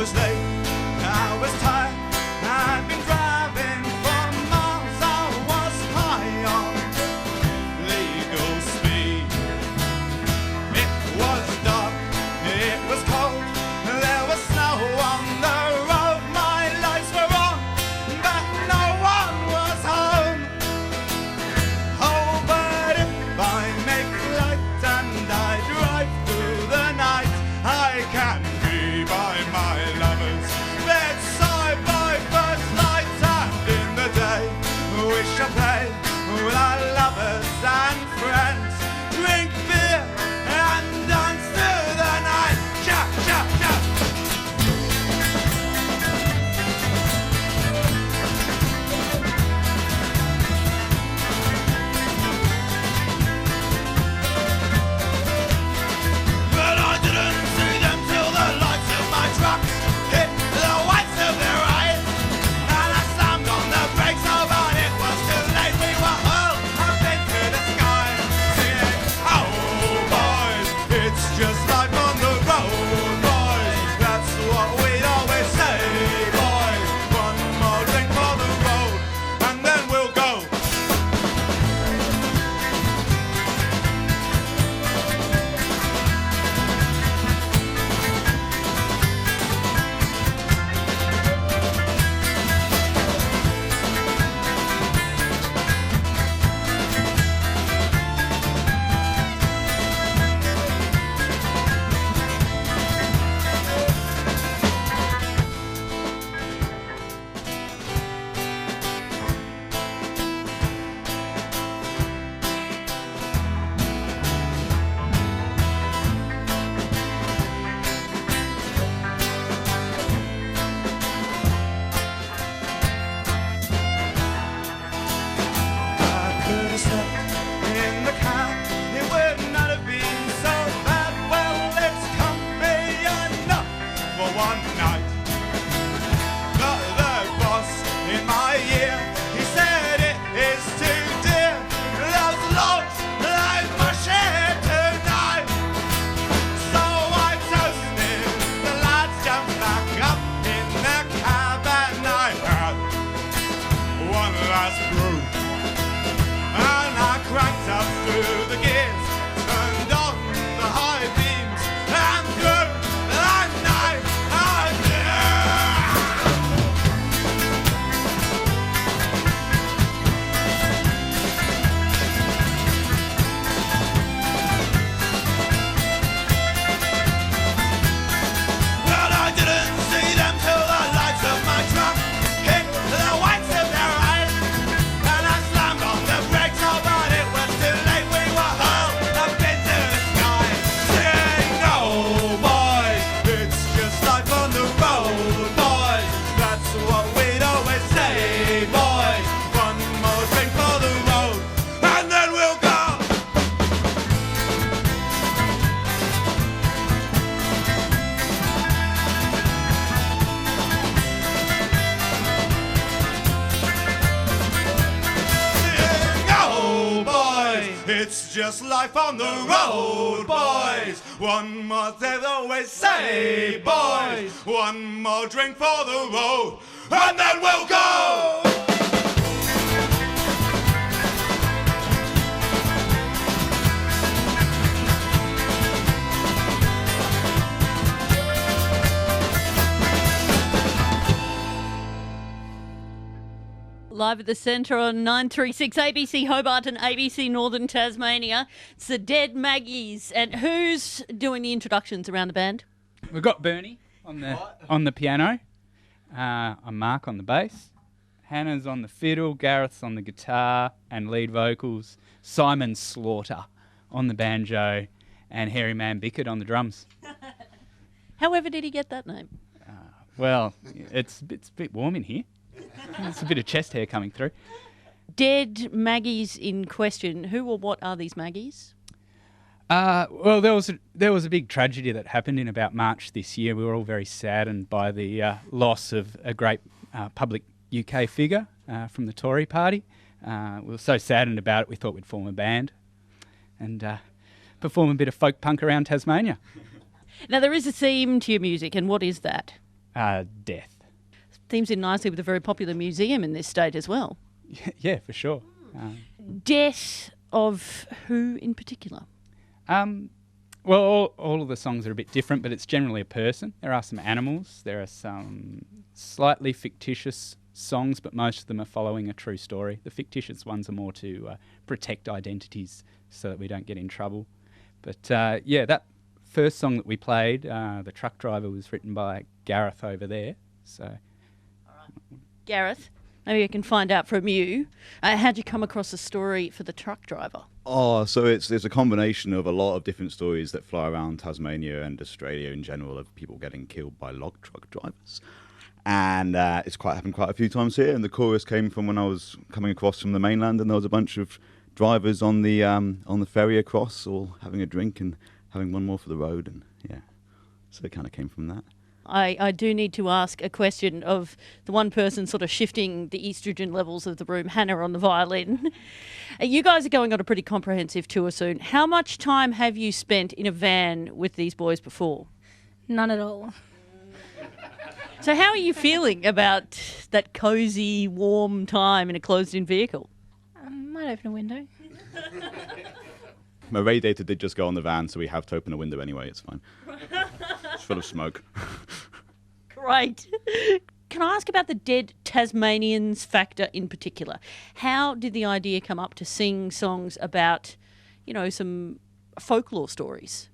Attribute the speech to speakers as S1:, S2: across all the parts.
S1: was late, I was tired, I'd been driving for miles, I was high on legal speed. It was dark, it was cold, there was snow on the road, my lights were on, but no one was home. Oh, but if I make light and I drive through the night, I can be by my lover's bedside by first light, and in the day we shall play with our lovers and friends, drink beer and dance through the night. Shout, shout, shout. But I didn't see them till the lights of my truck hit the whites of their eyes, and I slammed on the brakes, oh, but it was too late. We were hurled up into the sky, singing, oh boys, it's just life on the road, boys. That's what we'd always say, boys. One more drink for the road, and then we'll go. I could have slept in the cab, it would not have been so bad. Well, it's company enough for one night. But the boss in my ear, he said it is too dear. Those logs like my share tonight. So I toasted, the lads jumped back up in the cab, and I had one last brew. And I cranked up through the gears, turned on the high beams, and through the night I Well, I didn't see them till the lights of my truck hit the whites of their eyes, and I slammed on the brakes, oh, but it was too late. We were hurled up into the sky, singing, oh boys, it's just life on the road, boys. That's what we'd always say, boys. One more drink for the road, and then we'll go. Oh boys, it's just life on the road, boys. One more, they always say, boys. One more drink for the road, and then we'll go.
S2: Live at the centre on 936 ABC Hobart and ABC Northern Tasmania. It's the Dead Maggies. And who's doing the introductions around the band?
S3: We've got Bernie on the piano, I'm Mark on the bass, Hannah's on the fiddle, Gareth's on the guitar and lead vocals, Simon Slaughter on the banjo, and Hairy Man Bickett on the drums.
S2: However did he get that name?
S3: Well, it's a bit warm in here. There's a bit of chest hair coming through.
S2: Dead Maggies in question. Who or what are these Maggies?
S3: Well, there was a big tragedy that happened in about March this year. We were all very saddened by the loss of a great public UK figure from the Tory party. We were so saddened about it, we thought we'd form a band and perform a bit of folk punk around Tasmania.
S2: Now, there is a theme to your music, and what is that?
S3: Death.
S2: Themes in nicely with a very popular museum in this state as well.
S3: Yeah, for sure.
S2: Death of who in particular?
S3: Well, all of the songs are a bit different, but it's generally a person. There are some animals. There are some slightly fictitious songs, but most of them are following a true story. The fictitious ones are more to protect identities so that we don't get in trouble. But that first song that we played, The Truck Driver, was written by Gareth over there. So,
S2: Gareth, maybe I can find out from you. How'd you come across the story for The Truck Driver?
S4: Oh, so it's a combination of a lot of different stories that fly around Tasmania and Australia in general of people getting killed by log truck drivers. And it's happened quite a few times here. And the chorus came from when I was coming across from the mainland, and there was a bunch of drivers on the ferry across, all having a drink and having one more for the road. And yeah, so it kind of came from that.
S2: I do need to ask a question of the one person sort of shifting the estrogen levels of the room, Hannah on the violin. You guys are going on a pretty comprehensive tour soon. How much time have you spent in a van with these boys before?
S5: None at all.
S2: So how are you feeling about that cosy, warm time in a closed-in vehicle?
S5: Might open a window.
S4: My radiator did just go on the van, so we have to open a window anyway. It's fine. It's full of smoke.
S2: Great. Can I ask about the Dead Tasmanians factor in particular? How did the idea come up to sing songs about, some folklore stories?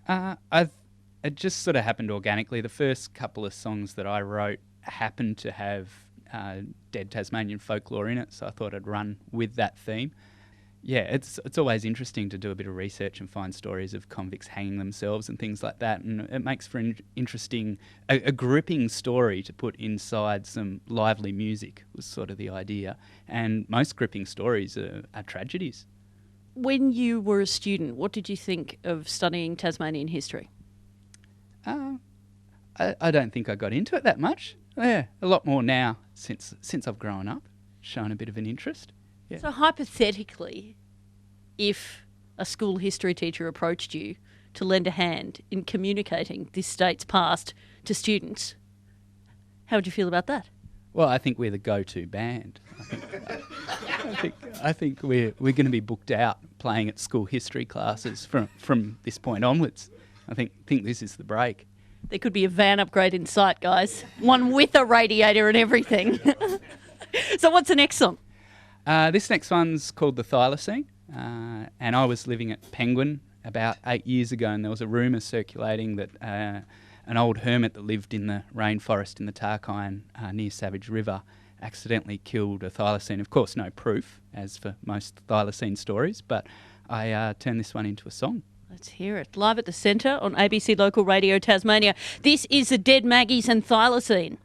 S3: It just sort of happened organically. The first couple of songs that I wrote happened to have Dead Tasmanian folklore in it, so I thought I'd run with that theme. Yeah, it's always interesting to do a bit of research and find stories of convicts hanging themselves and things like that, and it makes for interesting, a gripping story to put inside some lively music was sort of the idea. And most gripping stories are tragedies.
S2: When you were a student, what did you think of studying Tasmanian history?
S3: I don't think I got into it that much. Yeah, a lot more now since I've grown up, shown a bit of an interest. Yeah.
S2: So hypothetically, if a school history teacher approached you to lend a hand in communicating this state's past to students, how would you feel about that?
S3: Well, I think we're the go-to band. I think we're going to be booked out playing at school history classes from this point onwards. I think this is the break.
S2: There could be a van upgrade in sight, guys. One with a radiator and everything. So what's the next song?
S3: This next one's called the Thylacine, and I was living at Penguin about 8 years ago, and there was a rumour circulating that an old hermit that lived in the rainforest in the Tarkine near Savage River accidentally killed a thylacine. Of course, no proof, as for most thylacine stories, but I turned this one into a song.
S2: Let's hear it. Live at the Centre on ABC Local Radio Tasmania. This is the Dead Maggies and Thylacine.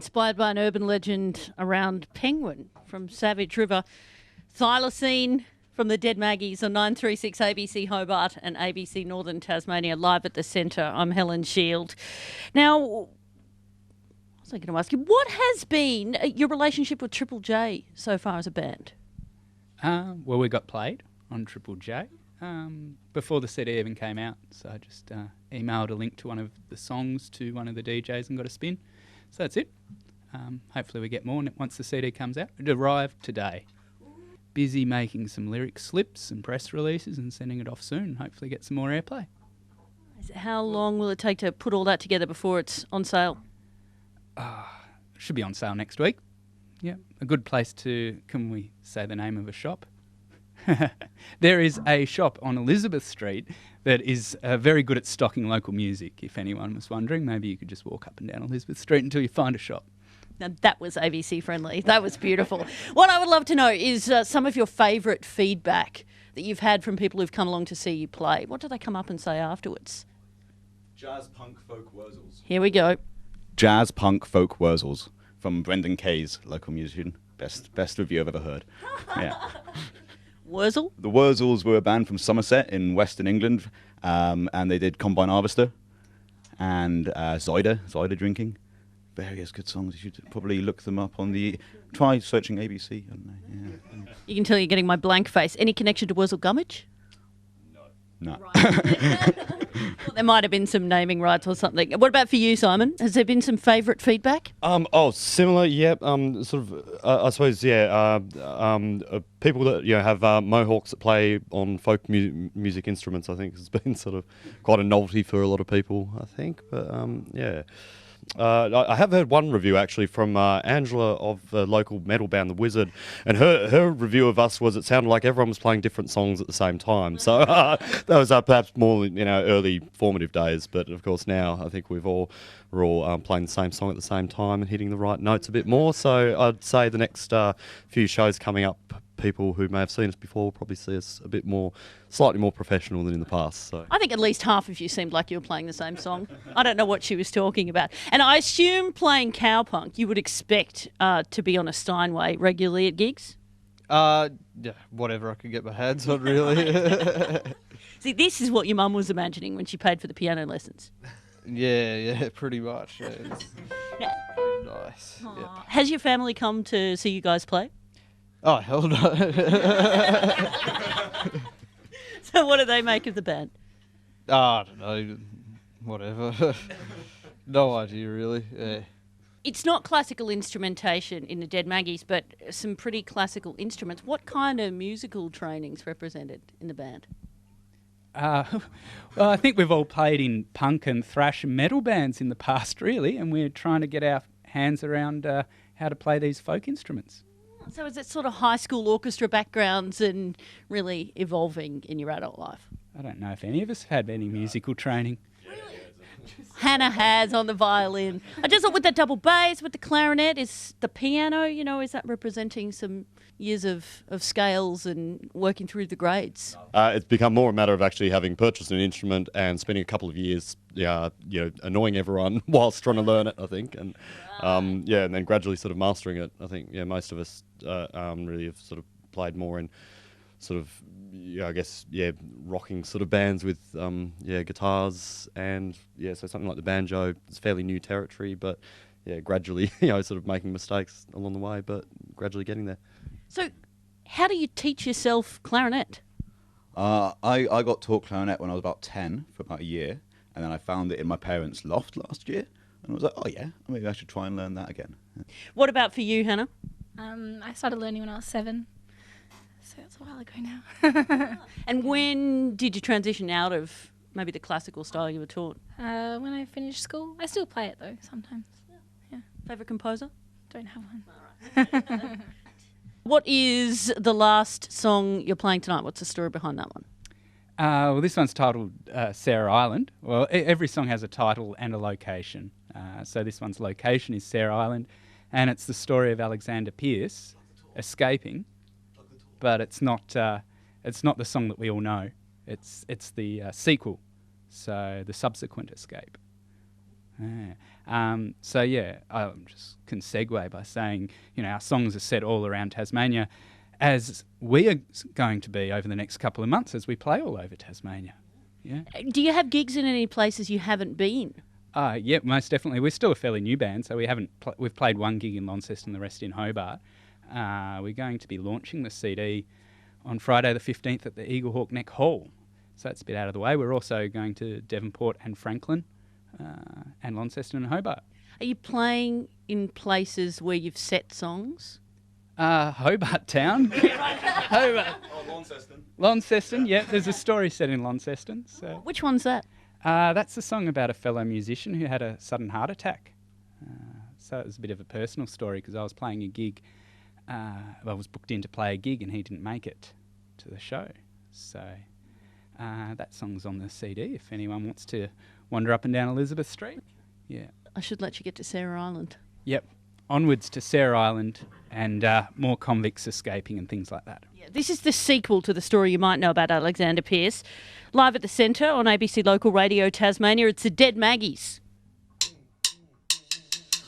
S2: inspired by an urban legend around Penguin from Savage River. Thylacine from the Dead Maggies on 936 ABC Hobart and ABC Northern Tasmania, live at the Centre. I'm Helen Shield. Now, what was I going to ask you? What has been your relationship with Triple J so far as a band?
S3: Well, we got played on Triple J before the CD even came out. So I just emailed a link to one of the songs to one of the DJs and got a spin. So that's it. Hopefully we get more once the CD comes out. It arrived today. Busy making some lyric slips and press releases and sending it off soon. Hopefully get some more airplay.
S2: How long will it take to put all that together before it's on sale?
S3: Should be on sale next week. Yeah, a good place to... Can we say the name of a shop? There is a shop on Elizabeth Street that is very good at stocking local music, if anyone was wondering. Maybe you could just walk up and down Elizabeth Street until you find a shop.
S2: Now, that was ABC friendly. That was beautiful. What I would love to know is some of your favourite feedback that you've had from people who've come along to see you play. What do they come up and say afterwards?
S4: Jazz, punk, folk, wurzels.
S2: Here we go.
S4: Jazz, punk, folk, wurzels. From Brendan Kay's, local musician. Best review I've ever heard. Yeah.
S2: Wurzel?
S4: The Wurzels were a band from Somerset in Western England, and they did Combine Harvester and Zoida Drinking. Various good songs. You should probably look them up on the... Try searching ABC. I don't know. Yeah.
S2: You can tell you're getting my blank face. Any connection to Wurzel Gummidge?
S4: No.
S2: Well, there might have been some naming rights or something. What about for you, Simon? Has there been some favourite feedback?
S6: Similar, yeah. I suppose, yeah. People that have mohawks that play on folk music instruments, I think, has been sort of quite a novelty for a lot of people, I think. But yeah. I have heard one review actually from Angela of the local metal band The Wizard, and her review of us was it sounded like everyone was playing different songs at the same time. So that was perhaps more early formative days, but of course now I think we're all playing the same song at the same time and hitting the right notes a bit more. So I'd say the next few shows coming up, people who may have seen us before will probably see us a bit more, slightly more professional than in the past. So
S2: I think at least half of you seemed like you were playing the same song. I don't know what she was talking about. And I assume playing Cowpunk, you would expect to be on a Steinway regularly at gigs?
S7: Yeah, whatever I could get my hands on, really.
S2: See, this is what your mum was imagining when she paid for the piano lessons.
S7: Yeah, pretty much. Yeah, it's nice. Yeah.
S2: Has your family come to see you guys play?
S7: Oh, hell no.
S2: So what do they make of the band?
S7: I don't know. Whatever. No idea, really. Yeah.
S2: It's not classical instrumentation in the Dead Maggies, but some pretty classical instruments. What kind of musical training's represented in the band?
S3: Well, I think we've all played in punk and thrash and metal bands in the past, really, and we're trying to get our hands around how to play these folk instruments.
S2: So is it sort of high school orchestra backgrounds and really evolving in your adult life?
S3: I don't know if any of us have had any musical training.
S2: Hannah has on the violin. I just thought with the double bass, with the clarinet, is the piano, is that representing some years of scales and working through the grades?
S6: It's become more a matter of actually having purchased an instrument and spending a couple of years, annoying everyone whilst trying to learn it, I think, and and then gradually sort of mastering it. I think, most of us really have sort of played more in sort of, rocking sort of bands with, guitars and, so something like the banjo. It's fairly new territory, but, gradually, sort of making mistakes along the way, but gradually getting there.
S2: So how do you teach yourself clarinet?
S4: I got taught clarinet when I was about 10 for about a year, and then I found it in my parents' loft last year, and I was like, oh yeah, maybe I should try and learn that again.
S2: What about for you, Hannah?
S5: I started learning when I was 7, so it's a while ago now.
S2: And when did you transition out of maybe the classical style you were taught?
S5: When I finished school. I still play it though, sometimes. Yeah.
S2: Favourite composer?
S5: Don't have one.
S2: What is the last song you're playing tonight? What's the story behind that one?
S3: Well, this one's titled Sarah Island. Well, every song has a title and a location. So this one's location is Sarah Island, and it's the story of Alexander Pearce escaping, but it's not the song that we all know. It's the sequel, so the subsequent escape. Yeah. So yeah, I just can segue by saying, our songs are set all around Tasmania, as we are going to be over the next couple of months as we play all over Tasmania. Yeah.
S2: Do you have gigs in any places you haven't been?
S3: Yeah, most definitely. We're still a fairly new band, so we've played one gig in Launceston, the rest in Hobart. We're going to be launching the CD on Friday the 15th at the Eaglehawk Neck Hall. So that's a bit out of the way. We're also going to Devonport and Franklin and Launceston and Hobart.
S2: Are you playing in places where you've set songs?
S3: Hobart Town. Hobart.
S4: Oh, Launceston.
S3: Launceston, yeah. There's a story set in Launceston. So.
S2: Which one's that?
S3: That's a song about a fellow musician who had a sudden heart attack. So it was a bit of a personal story because I was playing a gig. I was booked in to play a gig and he didn't make it to the show. So that song's on the CD if anyone wants to wander up and down Elizabeth Street. Yeah.
S2: I should let you get to Sarah Island.
S3: Yep. Onwards to Sarah Island and more convicts escaping and things like that.
S2: Yeah, this is the sequel to the story you might know about Alexander Pearce. Live at the Centre on ABC Local Radio Tasmania, it's the Dead Maggies.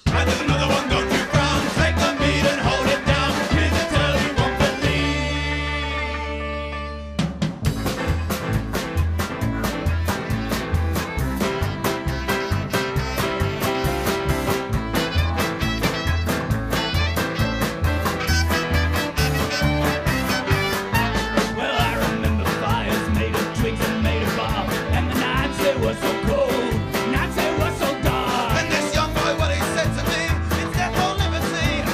S1: And there's another one gone too brown. Take the meat and hold it down. Here's a tale you won't Well, I remember fires made of twigs and made of bark, and the nights they were so cold, nights they were so dark. And this young boy, what he said to me, it's death or liberty.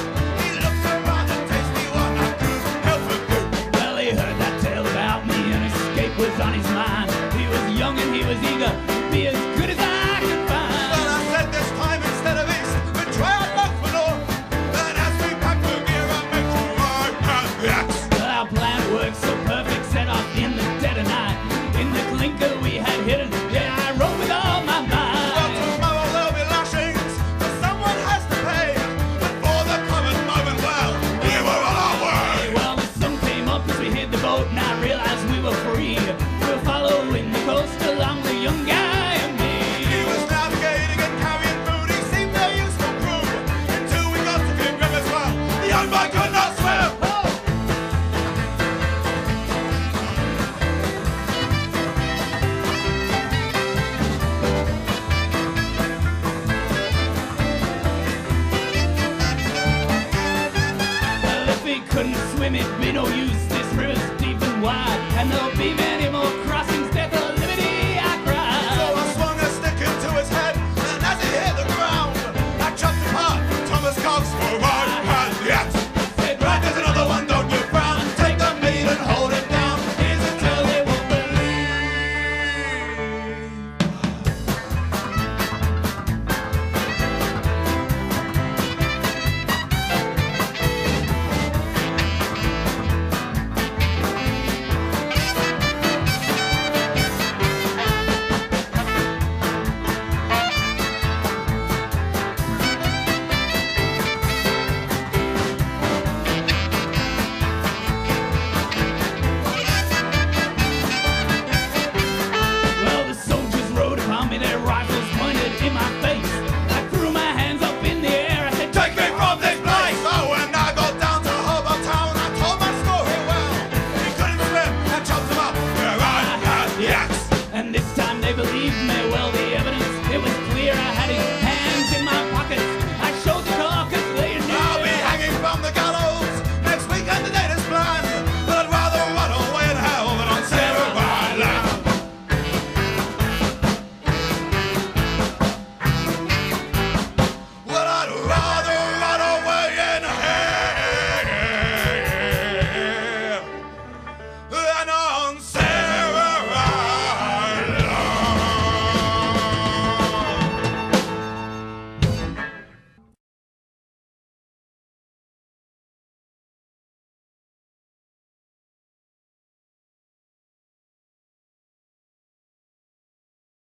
S1: He looked around and tasted me what I could help but do. Well, he heard that tale about me, and escape was on his mind. He was young and he was eager to be as good as I could find. Well, I said this time instead of east, we'd try our luck for north. And as we packed the gear, I made sure I had the axe. Well, our plan worked so perfect, set off in the dead of night. In the clinker we had hidden, yeah, I rode with all my might. Well, tomorrow there'll be lashings, but someone has to pay. But for the common moment, well, we were on our way. Well, the sun came up as we hit the boat, and I realized we were free. We were following the coast along the young guy and me. He was navigating and carrying food, he seemed a useful crew. Until we got to King River's well, the young boy could not swim. Well, if he couldn't swim, it'd be no use. This river's deep and wide, and there'll be many more cries.